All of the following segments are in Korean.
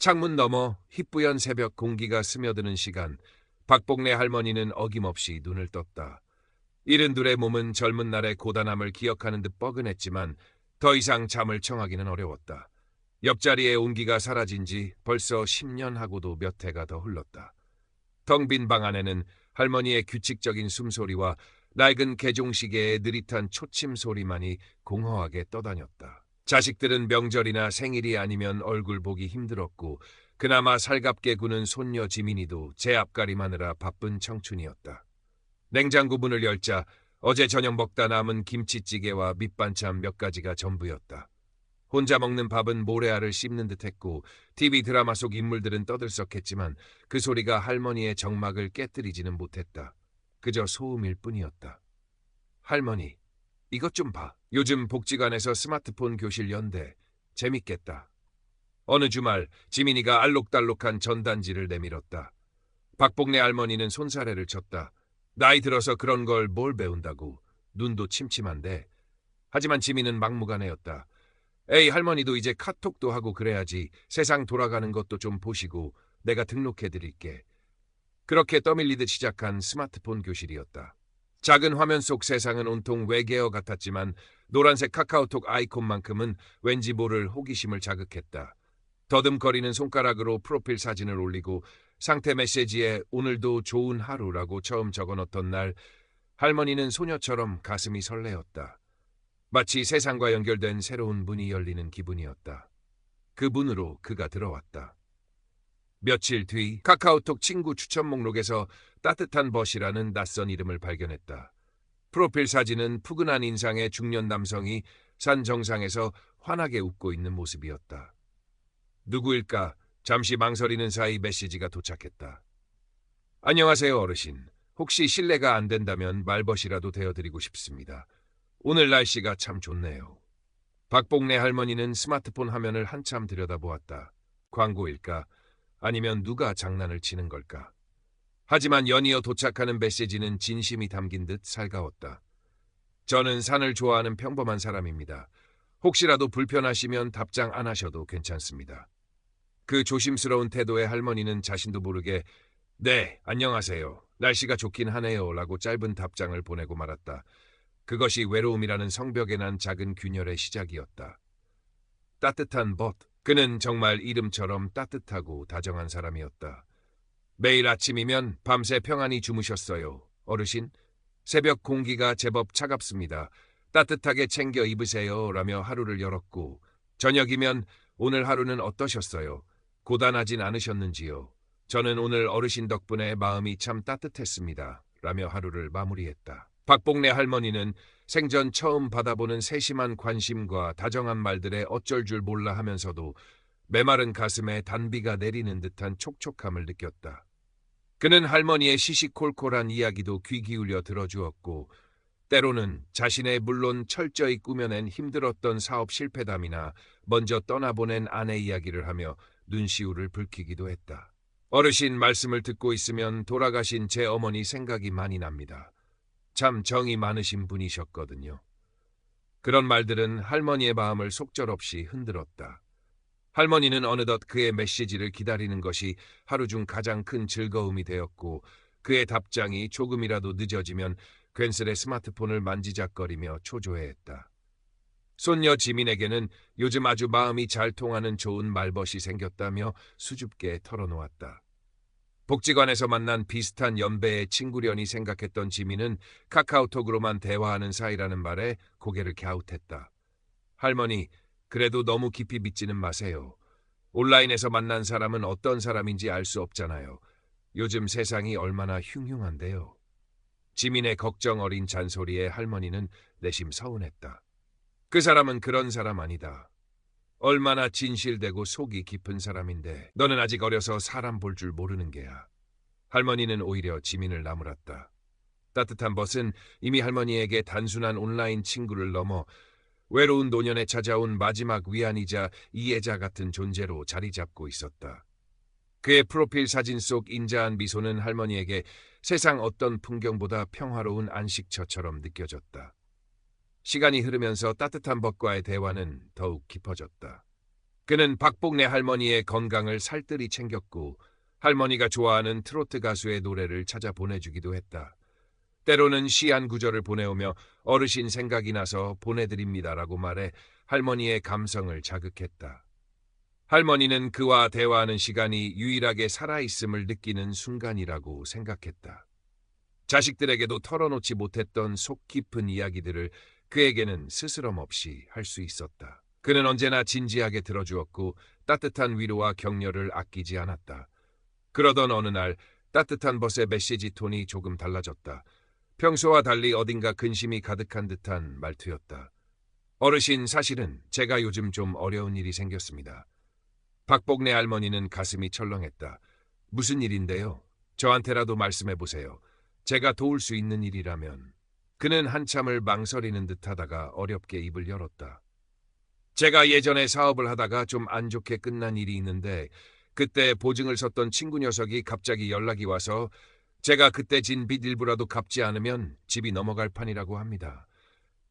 창문 너머 희뿌연 새벽 공기가 스며드는 시간, 박복래 할머니는 어김없이 눈을 떴다. 72의 몸은 젊은 날의 고단함을 기억하는 듯 뻐근했지만 더 이상 잠을 청하기는 어려웠다. 옆자리에 온기가 사라진 지 벌써 10년 하고도 몇 해가 더 흘렀다. 텅 빈 방 안에는 할머니의 규칙적인 숨소리와 낡은 개종시계의 느릿한 초침 소리만이 공허하게 떠다녔다. 자식들은 명절이나 생일이 아니면 얼굴 보기 힘들었고 그나마 살갑게 구는 손녀 지민이도 제 앞가림하느라 바쁜 청춘이었다. 냉장고 문을 열자 어제 저녁 먹다 남은 김치찌개와 밑반찬 몇 가지가 전부였다. 혼자 먹는 밥은 모래알을 씹는 듯했고 TV 드라마 속 인물들은 떠들썩했지만 그 소리가 할머니의 정막을 깨뜨리지는 못했다. 그저 소음일 뿐이었다. 할머니, 이것 좀 봐. 요즘 복지관에서 스마트폰 교실 연대. 재밌겠다. 어느 주말 지민이가 알록달록한 전단지를 내밀었다. 박복래 할머니는 손사래를 쳤다. 나이 들어서 그런 걸 뭘 배운다고. 눈도 침침한데. 하지만 지민은 막무가내였다. 에이, 할머니도 이제 카톡도 하고 그래야지. 세상 돌아가는 것도 좀 보시고 내가 등록해드릴게. 그렇게 떠밀리듯 시작한 스마트폰 교실이었다. 작은 화면 속 세상은 온통 외계어 같았지만 노란색 카카오톡 아이콘만큼은 왠지 모를 호기심을 자극했다. 더듬거리는 손가락으로 프로필 사진을 올리고 상태 메시지에 오늘도 좋은 하루라고 처음 적어놓던 날 할머니는 소녀처럼 가슴이 설레었다. 마치 세상과 연결된 새로운 문이 열리는 기분이었다. 그 문으로 그가 들어왔다. 며칠 뒤 카카오톡 친구 추천 목록에서 따뜻한 벗이라는 낯선 이름을 발견했다. 프로필 사진은 푸근한 인상의 중년 남성이 산 정상에서 환하게 웃고 있는 모습이었다. 누구일까? 잠시 망설이는 사이 메시지가 도착했다. 안녕하세요, 어르신. 혹시 실례가 안 된다면 말벗이라도 되어드리고 싶습니다. 오늘 날씨가 참 좋네요. 박복래 할머니는 스마트폰 화면을 한참 들여다보았다. 광고일까? 아니면 누가 장난을 치는 걸까? 하지만 연이어 도착하는 메시지는 진심이 담긴 듯 살가웠다. 저는 산을 좋아하는 평범한 사람입니다. 혹시라도 불편하시면 답장 안 하셔도 괜찮습니다. 그 조심스러운 태도에 할머니는 자신도 모르게 네, 안녕하세요. 날씨가 좋긴 하네요 라고 짧은 답장을 보내고 말았다. 그것이 외로움이라는 성벽에 난 작은 균열의 시작이었다. 따뜻한 벗. 그는 정말 이름처럼 따뜻하고 다정한 사람이었다. 매일 아침이면 밤새 평안히 주무셨어요. 어르신, 새벽 공기가 제법 차갑습니다. 따뜻하게 챙겨 입으세요 라며 하루를 열었고 저녁이면 오늘 하루는 어떠셨어요? 고단하진 않으셨는지요? 저는 오늘 어르신 덕분에 마음이 참 따뜻했습니다 라며 하루를 마무리했다. 박복래 할머니는 생전 처음 받아보는 세심한 관심과 다정한 말들에 어쩔 줄 몰라 하면서도 메마른 가슴에 단비가 내리는 듯한 촉촉함을 느꼈다. 그는 할머니의 시시콜콜한 이야기도 귀 기울여 들어주었고 때로는 자신의 물론 철저히 꾸며낸 힘들었던 사업 실패담이나 먼저 떠나보낸 아내 이야기를 하며 눈시울을 붉히기도 했다. 어르신 말씀을 듣고 있으면 돌아가신 제 어머니 생각이 많이 납니다. 참 정이 많으신 분이셨거든요. 그런 말들은 할머니의 마음을 속절없이 흔들었다. 할머니는 어느덧 그의 메시지를 기다리는 것이 하루 중 가장 큰 즐거움이 되었고 그의 답장이 조금이라도 늦어지면 괜스레 스마트폰을 만지작거리며 초조해했다. 손녀 지민에게는 요즘 아주 마음이 잘 통하는 좋은 말벗이 생겼다며 수줍게 털어놓았다. 복지관에서 만난 비슷한 연배의 친구련이 생각했던 지민은 카카오톡으로만 대화하는 사이라는 말에 고개를 갸웃했다. 할머니, 그래도 너무 깊이 믿지는 마세요. 온라인에서 만난 사람은 어떤 사람인지 알 수 없잖아요. 요즘 세상이 얼마나 흉흉한데요. 지민의 걱정 어린 잔소리에 할머니는 내심 서운했다. 그 사람은 그런 사람 아니다. 얼마나 진실되고 속이 깊은 사람인데 너는 아직 어려서 사람 볼 줄 모르는 게야. 할머니는 오히려 지민을 나무랐다. 따뜻한 벗은 이미 할머니에게 단순한 온라인 친구를 넘어 외로운 노년에 찾아온 마지막 위안이자 이해자 같은 존재로 자리 잡고 있었다. 그의 프로필 사진 속 인자한 미소는 할머니에게 세상 어떤 풍경보다 평화로운 안식처처럼 느껴졌다. 시간이 흐르면서 따뜻한 벗과의 대화는 더욱 깊어졌다. 그는 박복내 할머니의 건강을 살뜰히 챙겼고 할머니가 좋아하는 트로트 가수의 노래를 찾아 보내주기도 했다. 때로는 시 한 구절을 보내오며 어르신 생각이 나서 보내드립니다라고 말해 할머니의 감성을 자극했다. 할머니는 그와 대화하는 시간이 유일하게 살아있음을 느끼는 순간이라고 생각했다. 자식들에게도 털어놓지 못했던 속 깊은 이야기들을 그에게는 스스럼 없이 할 수 있었다. 그는 언제나 진지하게 들어주었고 따뜻한 위로와 격려를 아끼지 않았다. 그러던 어느 날 따뜻한 벗의 메시지 톤이 조금 달라졌다. 평소와 달리 어딘가 근심이 가득한 듯한 말투였다. 어르신, 사실은 제가 요즘 좀 어려운 일이 생겼습니다. 박복내 할머니는 가슴이 철렁했다. 무슨 일인데요? 저한테라도 말씀해 보세요. 제가 도울 수 있는 일이라면. 그는 한참을 망설이는 듯하다가 어렵게 입을 열었다. 제가 예전에 사업을 하다가 좀 안 좋게 끝난 일이 있는데 그때 보증을 섰던 친구 녀석이 갑자기 연락이 와서 제가 그때 진 빚 일부라도 갚지 않으면 집이 넘어갈 판이라고 합니다.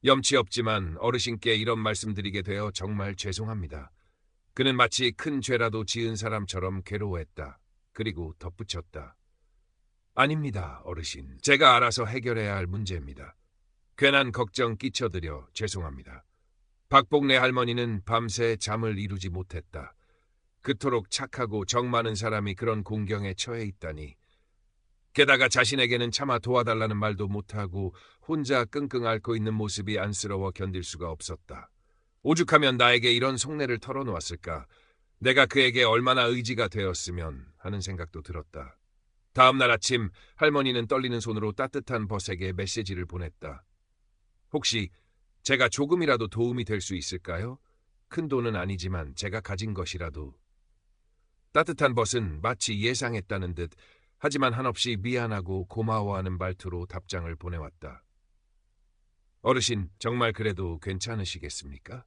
염치 없지만 어르신께 이런 말씀드리게 되어 정말 죄송합니다. 그는 마치 큰 죄라도 지은 사람처럼 괴로워했다. 그리고 덧붙였다. 아닙니다, 어르신. 제가 알아서 해결해야 할 문제입니다. 괜한 걱정 끼쳐드려 죄송합니다. 박복내 할머니는 밤새 잠을 이루지 못했다. 그토록 착하고 정 많은 사람이 그런 공경에 처해 있다니. 게다가 자신에게는 차마 도와달라는 말도 못하고 혼자 끙끙 앓고 있는 모습이 안쓰러워 견딜 수가 없었다. 오죽하면 나에게 이런 속내를 털어놓았을까. 내가 그에게 얼마나 의지가 되었으면 하는 생각도 들었다. 다음 날 아침 할머니는 떨리는 손으로 따뜻한 벗에게 메시지를 보냈다. 혹시 제가 조금이라도 도움이 될 수 있을까요? 큰 돈은 아니지만 제가 가진 것이라도. 따뜻한 벗은 마치 예상했다는 듯 하지만 한없이 미안하고 고마워하는 말투로 답장을 보내왔다. 어르신, 정말 그래도 괜찮으시겠습니까?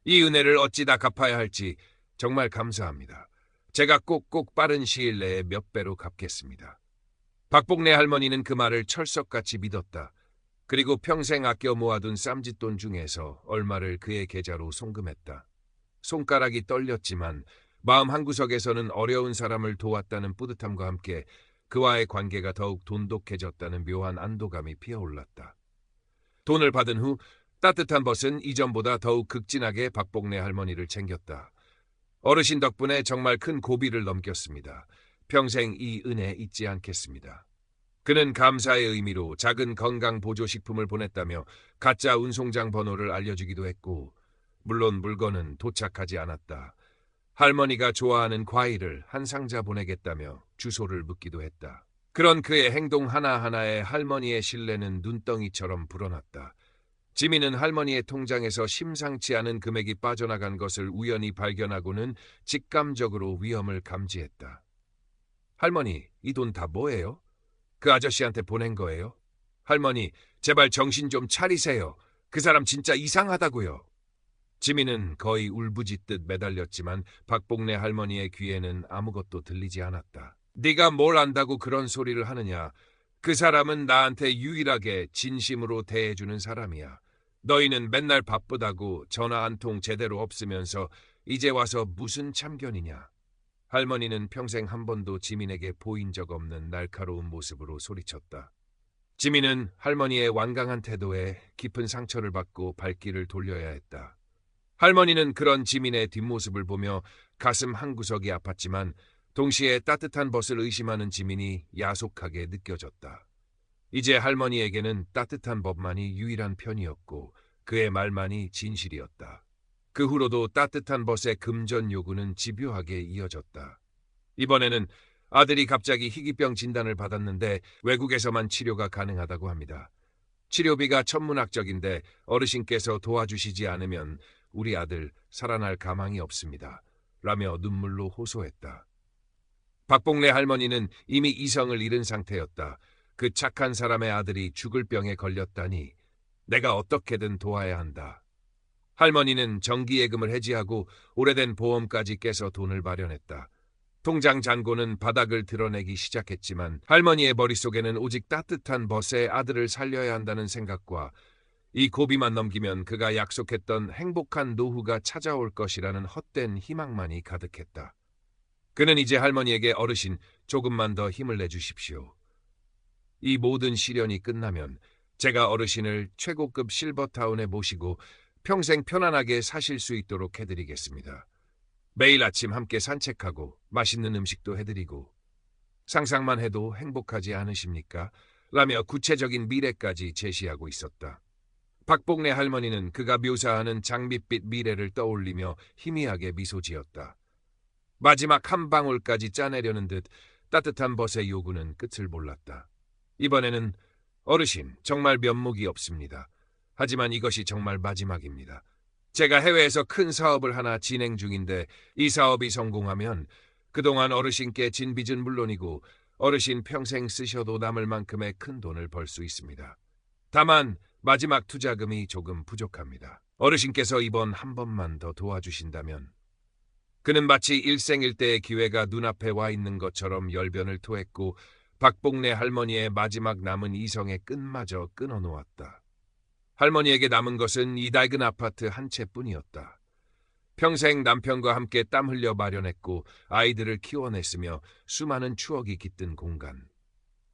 이 은혜를 어찌 다 갚아야 할지 정말 감사합니다. 제가 꼭꼭 빠른 시일 내에 몇 배로 갚겠습니다. 박복내 할머니는 그 말을 철석같이 믿었다. 그리고 평생 아껴 모아둔 쌈짓돈 중에서 얼마를 그의 계좌로 송금했다. 손가락이 떨렸지만 마음 한구석에서는 어려운 사람을 도왔다는 뿌듯함과 함께 그와의 관계가 더욱 돈독해졌다는 묘한 안도감이 피어올랐다. 돈을 받은 후 따뜻한 벗은 이전보다 더욱 극진하게 박복내 할머니를 챙겼다. 어르신 덕분에 정말 큰 고비를 넘겼습니다. 평생 이 은혜 잊지 않겠습니다. 그는 감사의 의미로 작은 건강보조식품을 보냈다며 가짜 운송장 번호를 알려주기도 했고, 물론 물건은 도착하지 않았다. 할머니가 좋아하는 과일을 한 상자 보내겠다며 주소를 묻기도 했다. 그런 그의 행동 하나하나에 할머니의 신뢰는 눈덩이처럼 불어났다. 지민은 할머니의 통장에서 심상치 않은 금액이 빠져나간 것을 우연히 발견하고는 직감적으로 위험을 감지했다. 할머니, 이 돈 다 뭐예요? 그 아저씨한테 보낸 거예요? 할머니, 제발 정신 좀 차리세요. 그 사람 진짜 이상하다고요. 지민은 거의 울부짖듯 매달렸지만 박복내 할머니의 귀에는 아무것도 들리지 않았다. 네가 뭘 안다고 그런 소리를 하느냐. 그 사람은 나한테 유일하게 진심으로 대해주는 사람이야. 너희는 맨날 바쁘다고 전화 한 통 제대로 없으면서 이제 와서 무슨 참견이냐. 할머니는 평생 한 번도 지민에게 보인 적 없는 날카로운 모습으로 소리쳤다. 지민은 할머니의 완강한 태도에 깊은 상처를 받고 발길을 돌려야 했다. 할머니는 그런 지민의 뒷모습을 보며 가슴 한구석이 아팠지만 동시에 따뜻한 벗을 의심하는 지민이 야속하게 느껴졌다. 이제 할머니에게는 따뜻한 법만이 유일한 편이었고 그의 말만이 진실이었다. 그 후로도 따뜻한 벗의 금전 요구는 집요하게 이어졌다. 이번에는 아들이 갑자기 희귀병 진단을 받았는데 외국에서만 치료가 가능하다고 합니다. 치료비가 천문학적인데 어르신께서 도와주시지 않으면 우리 아들 살아날 가망이 없습니다. 라며 눈물로 호소했다. 박복래 할머니는 이미 이성을 잃은 상태였다. 그 착한 사람의 아들이 죽을 병에 걸렸다니 내가 어떻게든 도와야 한다. 할머니는 정기예금을 해지하고 오래된 보험까지 깨서 돈을 마련했다. 통장 잔고는 바닥을 드러내기 시작했지만 할머니의 머릿속에는 오직 따뜻한 벗의 아들을 살려야 한다는 생각과 이 고비만 넘기면 그가 약속했던 행복한 노후가 찾아올 것이라는 헛된 희망만이 가득했다. 그는 이제 할머니에게 어르신 조금만 더 힘을 내주십시오. 이 모든 시련이 끝나면 제가 어르신을 최고급 실버타운에 모시고 평생 편안하게 사실 수 있도록 해드리겠습니다. 매일 아침 함께 산책하고 맛있는 음식도 해드리고 상상만 해도 행복하지 않으십니까? 라며 구체적인 미래까지 제시하고 있었다. 박복래 할머니는 그가 묘사하는 장밋빛 미래를 떠올리며 희미하게 미소 지었다. 마지막 한 방울까지 짜내려는 듯 따뜻한 벗의 요구는 끝을 몰랐다. 이번에는 어르신, 정말 면목이 없습니다. 하지만 이것이 정말 마지막입니다. 제가 해외에서 큰 사업을 하나 진행 중인데 이 사업이 성공하면 그동안 어르신께 진 빚은 물론이고 어르신 평생 쓰셔도 남을 만큼의 큰 돈을 벌 수 있습니다. 다만 마지막 투자금이 조금 부족합니다. 어르신께서 이번 한 번만 더 도와주신다면. 그는 마치 일생일대의 기회가 눈앞에 와 있는 것처럼 열변을 토했고 박복래 할머니의 마지막 남은 이성의 끈마저 끊어놓았다. 할머니에게 남은 것은 이 낡은 아파트 한 채뿐이었다. 평생 남편과 함께 땀 흘려 마련했고 아이들을 키워냈으며 수많은 추억이 깃든 공간.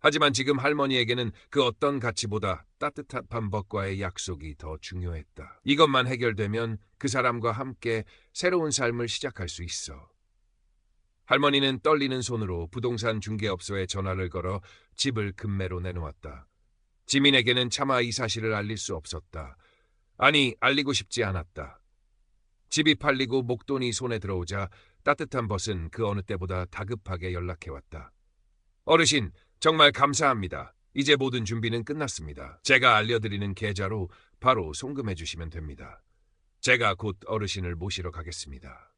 하지만 지금 할머니에게는 그 어떤 가치보다 따뜻한 밤벗과의 약속이 더 중요했다. 이것만 해결되면 그 사람과 함께 새로운 삶을 시작할 수 있어. 할머니는 떨리는 손으로 부동산 중개업소에 전화를 걸어 집을 급매로 내놓았다. 지민에게는 차마 이 사실을 알릴 수 없었다. 아니, 알리고 싶지 않았다. 집이 팔리고 목돈이 손에 들어오자 따뜻한 벗은 그 어느 때보다 다급하게 연락해왔다. 어르신, 정말 감사합니다. 이제 모든 준비는 끝났습니다. 제가 알려드리는 계좌로 바로 송금해 주시면 됩니다. 제가 곧 어르신을 모시러 가겠습니다.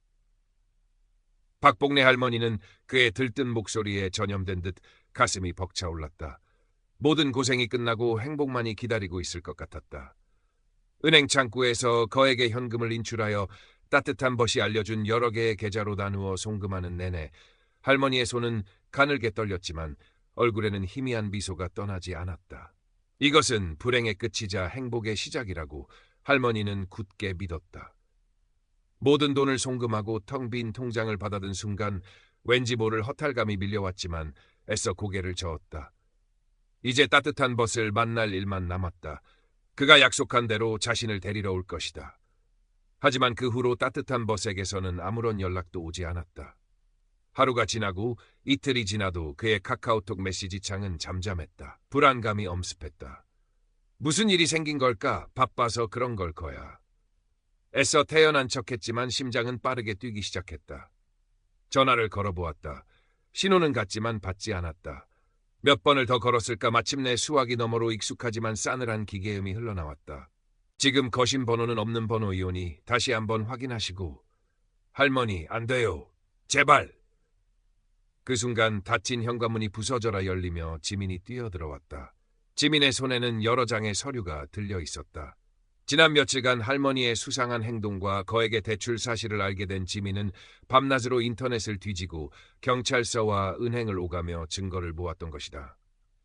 박복래 할머니는 그의 들뜬 목소리에 전염된 듯 가슴이 벅차올랐다. 모든 고생이 끝나고 행복만이 기다리고 있을 것 같았다. 은행 창구에서 거액의 현금을 인출하여 따뜻한 벗이 알려준 여러 개의 계좌로 나누어 송금하는 내내 할머니의 손은 가늘게 떨렸지만 얼굴에는 희미한 미소가 떠나지 않았다. 이것은 불행의 끝이자 행복의 시작이라고 할머니는 굳게 믿었다. 모든 돈을 송금하고 텅 빈 통장을 받아든 순간 왠지 모를 허탈감이 밀려왔지만 애써 고개를 저었다. 이제 따뜻한 벗을 만날 일만 남았다. 그가 약속한 대로 자신을 데리러 올 것이다. 하지만 그 후로 따뜻한 벗에게서는 아무런 연락도 오지 않았다. 하루가 지나고 이틀이 지나도 그의 카카오톡 메시지 창은 잠잠했다. 불안감이 엄습했다. 무슨 일이 생긴 걸까? 바빠서 그런 걸 거야. 애써 태연한 척했지만 심장은 빠르게 뛰기 시작했다. 전화를 걸어보았다. 신호는 갔지만 받지 않았다. 몇 번을 더 걸었을까 마침내 수화기 너머로 익숙하지만 싸늘한 기계음이 흘러나왔다. 지금 거신 번호는 없는 번호이오니 다시 한번 확인하시고. 할머니, 안 돼요. 제발. 그 순간 닫힌 현관문이 부서져라 열리며 지민이 뛰어들어왔다. 지민의 손에는 여러 장의 서류가 들려 있었다. 지난 며칠간 할머니의 수상한 행동과 거액의 대출 사실을 알게 된 지민은 밤낮으로 인터넷을 뒤지고 경찰서와 은행을 오가며 증거를 모았던 것이다.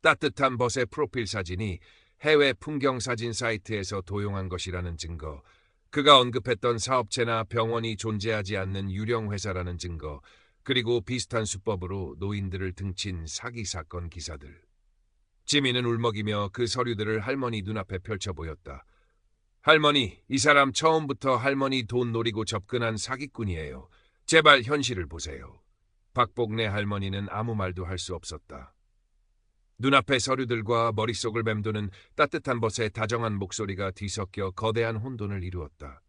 따뜻한 벗의 프로필 사진이 해외 풍경 사진 사이트에서 도용한 것이라는 증거, 그가 언급했던 사업체나 병원이 존재하지 않는 유령 회사라는 증거, 그리고 비슷한 수법으로 노인들을 등친 사기 사건 기사들. 지민은 울먹이며 그 서류들을 할머니 눈앞에 펼쳐 보였다. 할머니, 이 사람 처음부터 할머니 돈 노리고 접근한 사기꾼이에요. 제발 현실을 보세요. 박복래 할머니는 아무 말도 할 수 없었다. 눈앞의 서류들과 머릿속을 맴도는 따뜻한 벗의 다정한 목소리가 뒤섞여 거대한 혼돈을 이루었다.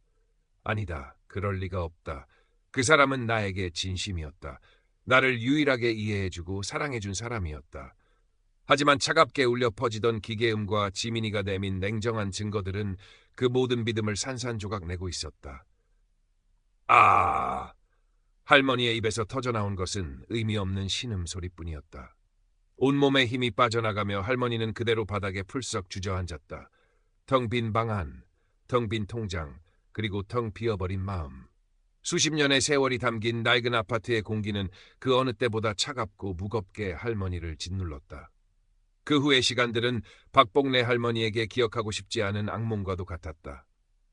아니다, 그럴 리가 없다. 그 사람은 나에게 진심이었다. 나를 유일하게 이해해주고 사랑해준 사람이었다. 하지만 차갑게 울려 퍼지던 기계음과 지민이가 내민 냉정한 증거들은 그 모든 믿음을 산산조각 내고 있었다. 아! 할머니의 입에서 터져나온 것은 의미 없는 신음소리뿐이었다. 온몸에 힘이 빠져나가며 할머니는 그대로 바닥에 풀썩 주저앉았다. 텅 빈 방 안, 텅 빈 통장, 그리고 텅 비어버린 마음. 수십 년의 세월이 담긴 낡은 아파트의 공기는 그 어느 때보다 차갑고 무겁게 할머니를 짓눌렀다. 그 후의 시간들은 박복래 할머니에게 기억하고 싶지 않은 악몽과도 같았다.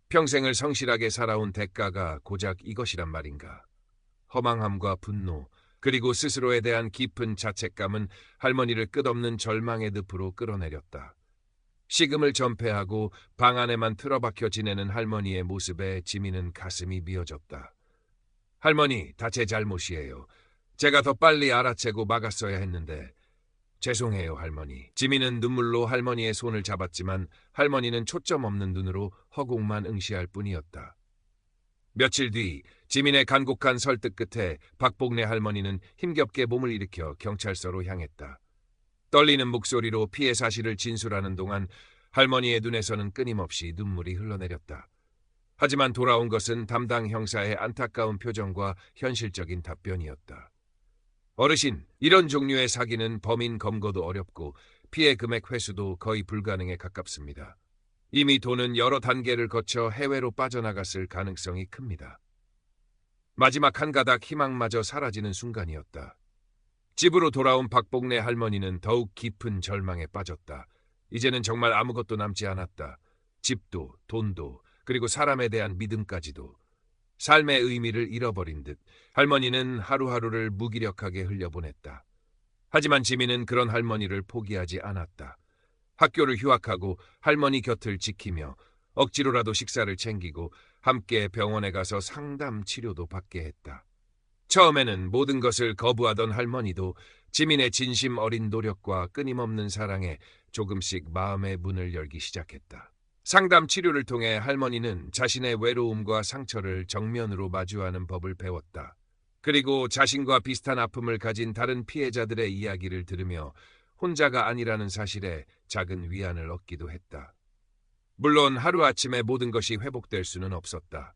평생을 성실하게 살아온 대가가 고작 이것이란 말인가. 허망함과 분노, 그리고 스스로에 대한 깊은 자책감은 할머니를 끝없는 절망의 늪으로 끌어내렸다. 식음을 전폐하고 방 안에만 틀어박혀 지내는 할머니의 모습에 지민은 가슴이 미어졌다. 할머니, 다 제 잘못이에요. 제가 더 빨리 알아채고 막았어야 했는데. 죄송해요, 할머니. 지민은 눈물로 할머니의 손을 잡았지만 할머니는 초점 없는 눈으로 허공만 응시할 뿐이었다. 며칠 뒤 지민의 간곡한 설득 끝에 박복래 할머니는 힘겹게 몸을 일으켜 경찰서로 향했다. 떨리는 목소리로 피해 사실을 진술하는 동안 할머니의 눈에서는 끊임없이 눈물이 흘러내렸다. 하지만 돌아온 것은 담당 형사의 안타까운 표정과 현실적인 답변이었다. 어르신, 이런 종류의 사기는 범인 검거도 어렵고 피해 금액 회수도 거의 불가능에 가깝습니다. 이미 돈은 여러 단계를 거쳐 해외로 빠져나갔을 가능성이 큽니다. 마지막 한 가닥 희망마저 사라지는 순간이었다. 집으로 돌아온 박복래 할머니는 더욱 깊은 절망에 빠졌다. 이제는 정말 아무것도 남지 않았다. 집도, 돈도, 그리고 사람에 대한 믿음까지도. 삶의 의미를 잃어버린 듯 할머니는 하루하루를 무기력하게 흘려보냈다. 하지만 지민은 그런 할머니를 포기하지 않았다. 학교를 휴학하고 할머니 곁을 지키며 억지로라도 식사를 챙기고 함께 병원에 가서 상담 치료도 받게 했다. 처음에는 모든 것을 거부하던 할머니도 지민의 진심 어린 노력과 끊임없는 사랑에 조금씩 마음의 문을 열기 시작했다. 상담 치료를 통해 할머니는 자신의 외로움과 상처를 정면으로 마주하는 법을 배웠다. 그리고 자신과 비슷한 아픔을 가진 다른 피해자들의 이야기를 들으며 혼자가 아니라는 사실에 작은 위안을 얻기도 했다. 물론 하루아침에 모든 것이 회복될 수는 없었다.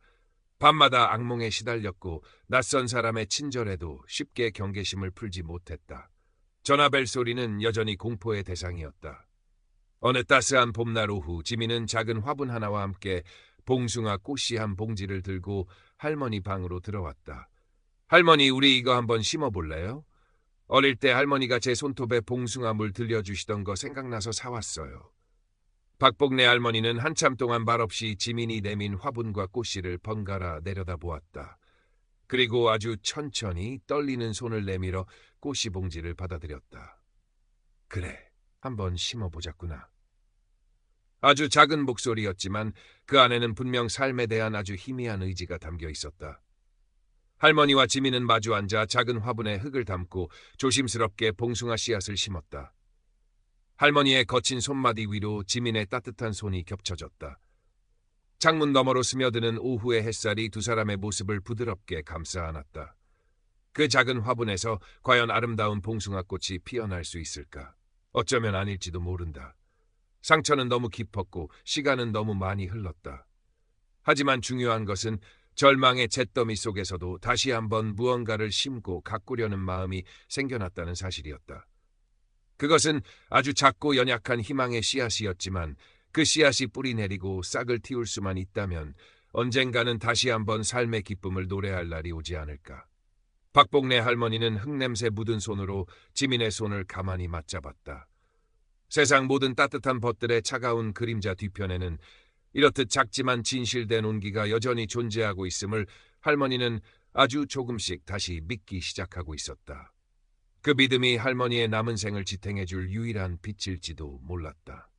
밤마다 악몽에 시달렸고 낯선 사람의 친절에도 쉽게 경계심을 풀지 못했다. 전화벨 소리는 여전히 공포의 대상이었다. 어느 따스한 봄날 오후 지민은 작은 화분 하나와 함께 봉숭아 꽃씨 한 봉지를 들고 할머니 방으로 들어왔다. 할머니, 우리 이거 한번 심어볼래요? 어릴 때 할머니가 제 손톱에 봉숭아 물 들려주시던 거 생각나서 사왔어요. 박복래 할머니는 한참 동안 말없이 지민이 내민 화분과 꽃씨를 번갈아 내려다보았다. 그리고 아주 천천히 떨리는 손을 내밀어 꽃씨 봉지를 받아들였다. 그래, 한번 심어보자꾸나. 아주 작은 목소리였지만 그 안에는 분명 삶에 대한 아주 희미한 의지가 담겨 있었다. 할머니와 지민은 마주 앉아 작은 화분에 흙을 담고 조심스럽게 봉숭아 씨앗을 심었다. 할머니의 거친 손마디 위로 지민의 따뜻한 손이 겹쳐졌다. 창문 너머로 스며드는 오후의 햇살이 두 사람의 모습을 부드럽게 감싸 안았다. 그 작은 화분에서 과연 아름다운 봉숭아 꽃이 피어날 수 있을까? 어쩌면 아닐지도 모른다. 상처는 너무 깊었고 시간은 너무 많이 흘렀다. 하지만 중요한 것은 절망의 잿더미 속에서도 다시 한번 무언가를 심고 가꾸려는 마음이 생겨났다는 사실이었다. 그것은 아주 작고 연약한 희망의 씨앗이었지만 그 씨앗이 뿌리 내리고 싹을 틔울 수만 있다면 언젠가는 다시 한번 삶의 기쁨을 노래할 날이 오지 않을까. 박복래 할머니는 흙냄새 묻은 손으로 지민의 손을 가만히 맞잡았다. 세상 모든 따뜻한 벗들의 차가운 그림자 뒤편에는 이렇듯 작지만 진실된 온기가 여전히 존재하고 있음을 할머니는 아주 조금씩 다시 믿기 시작하고 있었다. 그 믿음이 할머니의 남은 생을 지탱해줄 유일한 빛일지도 몰랐다.